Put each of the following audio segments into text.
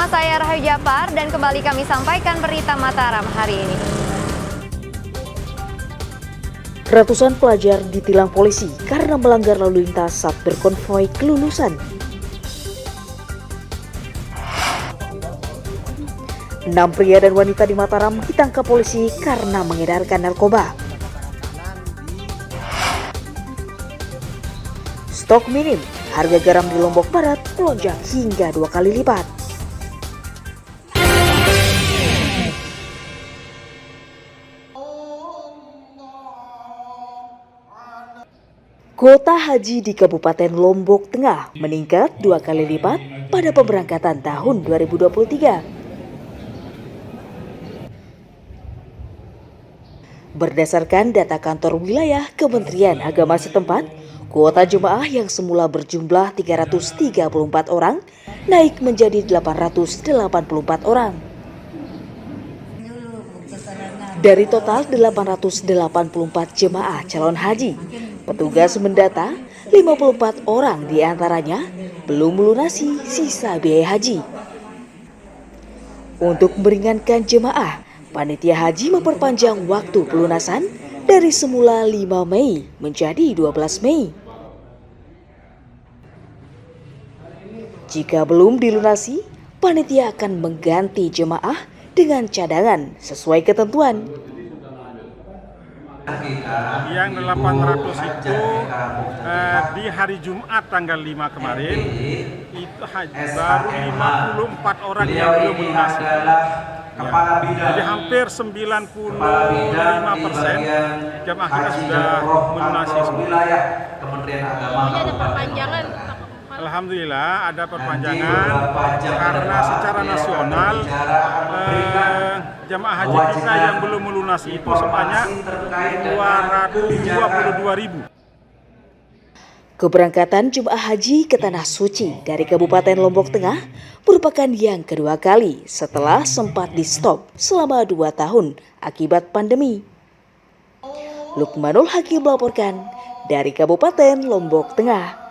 bersama saya Rahayu Japar dan kembali kami sampaikan berita Mataram hari ini. Ratusan pelajar ditilang polisi karena melanggar lalu lintas saat berkonvoi kelulusan. 6 pria dan wanita di Mataram ditangkap polisi karena mengedarkan narkoba. Stok minim, harga garam di Lombok Barat melonjak hingga 2 kali lipat. Kuota haji di Kabupaten Lombok Tengah meningkat 2 kali lipat pada pemberangkatan tahun 2023. Berdasarkan data kantor wilayah Kementerian Agama setempat, kuota jemaah yang semula berjumlah 334 orang naik menjadi 884 orang. Dari total 884 jemaah calon haji, petugas mendata 54 orang diantaranya belum melunasi sisa biaya haji. Untuk meringankan jemaah, panitia haji memperpanjang waktu pelunasan dari semula 5 Mei menjadi 12 Mei. Jika belum dilunasi, panitia akan mengganti jemaah dengan cadangan sesuai ketentuan. Yang 800 itu di hari Jumat tanggal 5 kemarin itu baru 54 orang yang belum melunasi. Jadi hampir 95% jemaah kita sudah melunasi semua. Ada perpanjangan. Alhamdulillah ada perpanjangan karena secara nasional jemaah haji kita yang belum melunasi itu sebanyak 222.000. Keberangkatan jemaah haji ke Tanah Suci dari Kabupaten Lombok Tengah merupakan yang kedua kali setelah sempat di-stop selama 2 tahun akibat pandemi. Lukmanul Hakim melaporkan dari Kabupaten Lombok Tengah.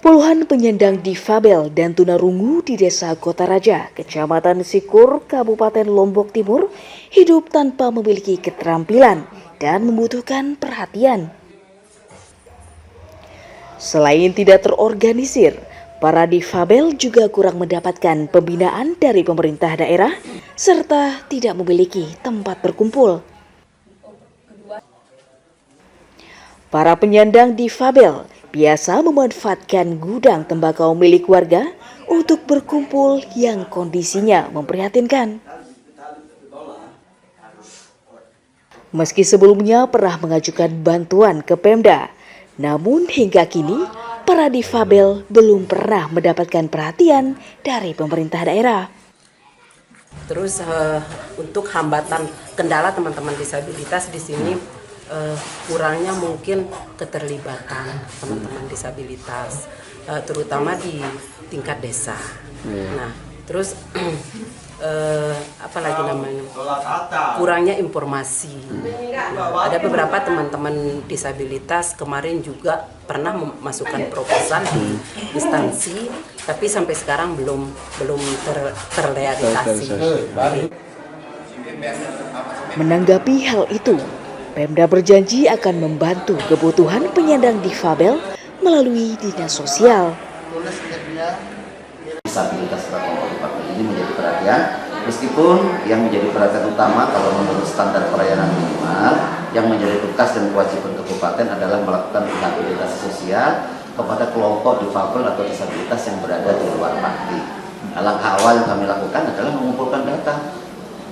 Puluhan penyandang difabel dan tunarungu di Desa Kotaraja, Kecamatan Sikur, Kabupaten Lombok Timur, hidup tanpa memiliki keterampilan dan membutuhkan perhatian. Selain tidak terorganisir, para difabel juga kurang mendapatkan pembinaan dari pemerintah daerah serta tidak memiliki tempat berkumpul. Para penyandang difabel biasa memanfaatkan gudang tembakau milik warga untuk berkumpul yang kondisinya memprihatinkan. Meski sebelumnya pernah mengajukan bantuan ke Pemda, namun hingga kini para difabel belum pernah mendapatkan perhatian dari pemerintah daerah. Terus untuk hambatan kendala teman-teman disabilitas di sini kurangnya mungkin keterlibatan teman-teman disabilitas, terutama di tingkat desa. Nah, terus apalagi namanya, kurangnya informasi. Ada beberapa teman-teman disabilitas kemarin juga pernah memasukkan proposal di instansi, tapi sampai sekarang belum terrealisasi. Menanggapi hal itu, Pemda berjanji akan membantu kebutuhan penyandang difabel melalui dinas sosial. Disabilitas pada kelompok difabel ini menjadi perhatian, meskipun yang menjadi perhatian utama kalau menurut standar pelayanan minimal yang menjadi tugas dan kewajiban kabupaten adalah melakukan rehabilitasi sosial kepada kelompok difabel atau disabilitas yang berada di luar Pakti. Langkah awal yang kami lakukan adalah mengumpulkan data.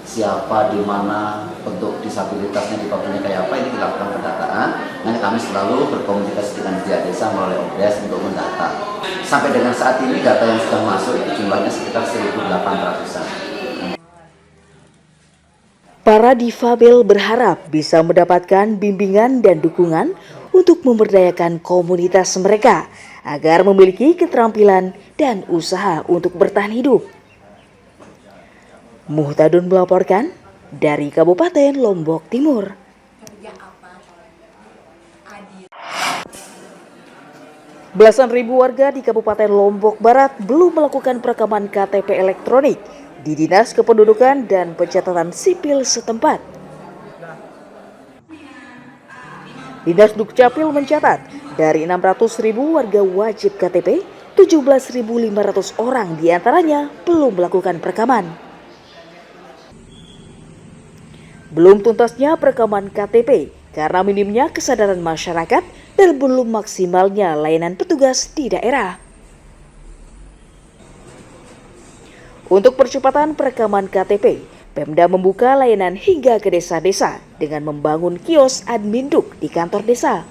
Siapa, di mana, bentuk disabilitasnya, difabelnya kayak apa, ini dilakukan pendataan. Nanti kami selalu berkomunikasi dengan pihak desa melalui ODES untuk mendata. Sampai dengan saat ini data yang sudah masuk itu jumlahnya sekitar 1.800-an. Para difabel berharap bisa mendapatkan bimbingan dan dukungan untuk memberdayakan komunitas mereka agar memiliki keterampilan dan usaha untuk bertahan hidup. Muhtadun melaporkan dari Kabupaten Lombok Timur. Belasan ribu warga di Kabupaten Lombok Barat belum melakukan perekaman KTP elektronik di Dinas Kependudukan dan Pencatatan Sipil setempat. Dinas Dukcapil mencatat, dari 600.000 warga wajib KTP, 17.500 orang diantaranya belum melakukan perekaman. Belum tuntasnya perekaman KTP karena minimnya kesadaran masyarakat dan belum maksimalnya layanan petugas di daerah. Untuk percepatan perekaman KTP, Pemda membuka layanan hingga ke desa-desa dengan membangun kios adminduk di kantor desa.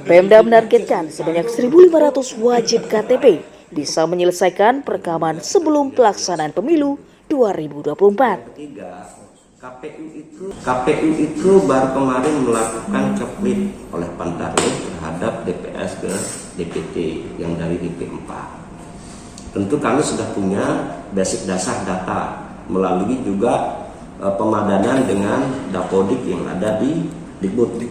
Pemda menargetkan sebanyak 1.500 wajib KTP bisa menyelesaikan perekaman sebelum pelaksanaan pemilu 2024. KPU itu baru kemarin melakukan keplit oleh Pantarlih terhadap DPS ke DPT yang dari DP4. Tentu kami sudah punya basic dasar data melalui juga pemadanan dengan Dapodik yang ada di Dikbud.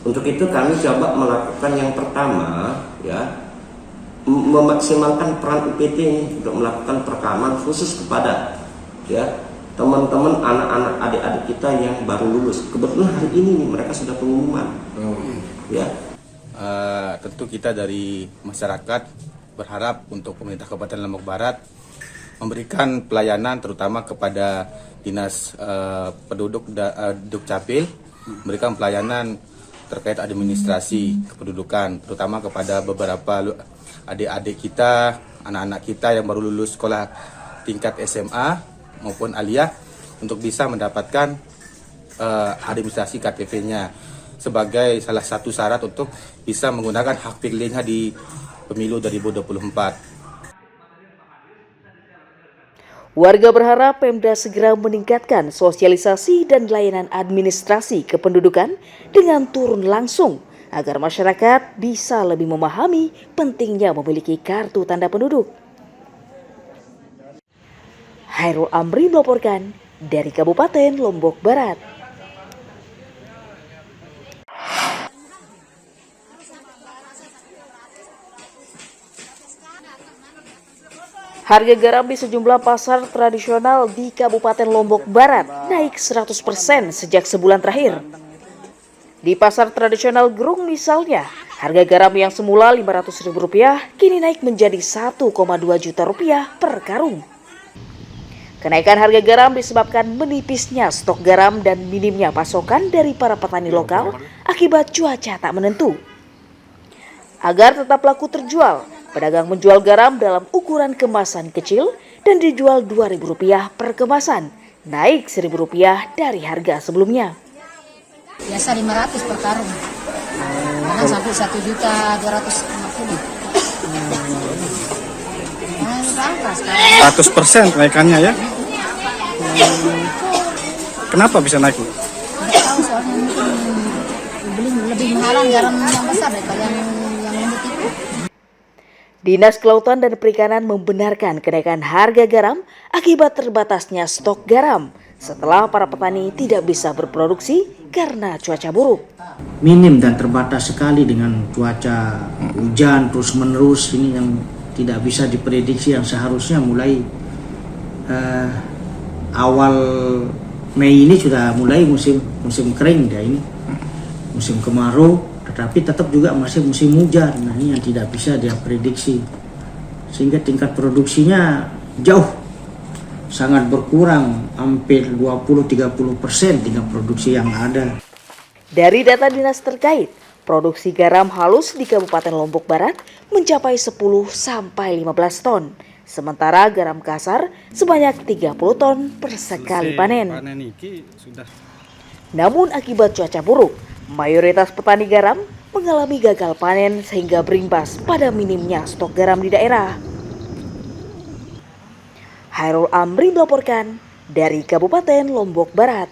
Untuk itu kami coba melakukan yang pertama, ya, memaksimalkan peran UPT ini untuk melakukan perekaman khusus kepada, ya, teman-teman anak-anak adik-adik kita yang baru lulus. Kebetulan hari ini nih, mereka sudah pengumuman. Ya. Tentu kita dari masyarakat berharap untuk pemerintah Kabupaten Lombok Barat memberikan pelayanan terutama kepada Dinas Penduduk Dukcapil, memberikan pelayanan terkait administrasi kependudukan, terutama kepada beberapa adik-adik kita, anak-anak kita yang baru lulus sekolah tingkat SMA maupun aliyah untuk bisa mendapatkan administrasi KTP-nya sebagai salah satu syarat untuk bisa menggunakan hak pilihnya di pemilu 2024. Warga berharap Pemda segera meningkatkan sosialisasi dan layanan administrasi kependudukan dengan turun langsung agar masyarakat bisa lebih memahami pentingnya memiliki kartu tanda penduduk. Hairul Amri melaporkan dari Kabupaten Lombok Barat. Harga garam di sejumlah pasar tradisional di Kabupaten Lombok Barat naik 100% sejak sebulan terakhir. Di pasar tradisional Gerung misalnya, harga garam yang semula Rp500.000 kini naik menjadi Rp1,2 juta per karung. Kenaikan harga garam disebabkan menipisnya stok garam dan minimnya pasokan dari para petani lokal akibat cuaca tak menentu. Agar tetap laku terjual, pedagang menjual garam dalam ukuran kemasan kecil dan dijual Rp2.000 per kemasan, naik Rp1.000 dari harga sebelumnya. Biasa 500 per karung, kadang sampai 1.250.000. 100% kenaikannya ya? Kenapa bisa naik? Tidak tahu, soalnya mungkin beli lebih mahalan garam yang besar daripada yang lembut itu. Dinas Kelautan dan Perikanan membenarkan kenaikan harga garam akibat terbatasnya stok garam setelah para petani tidak bisa berproduksi karena cuaca buruk. Minim dan terbatas sekali dengan cuaca hujan terus-menerus ini yang tidak bisa diprediksi, yang seharusnya mulai awal Mei ini sudah mulai musim kering ya, ini musim kemarau, tetapi tetap juga masih musim hujan. Nah, ini yang tidak bisa dia prediksi, sehingga tingkat produksinya jauh sangat berkurang, hampir 20-30% tingkat produksi yang ada. Dari data dinas terkait, produksi garam halus di Kabupaten Lombok Barat mencapai 10-15 ton, sementara garam kasar sebanyak 30 ton per sekali panen. Namun akibat cuaca buruk, mayoritas petani garam mengalami gagal panen sehingga berimbas pada minimnya stok garam di daerah. Hairul Amri melaporkan dari Kabupaten Lombok Barat.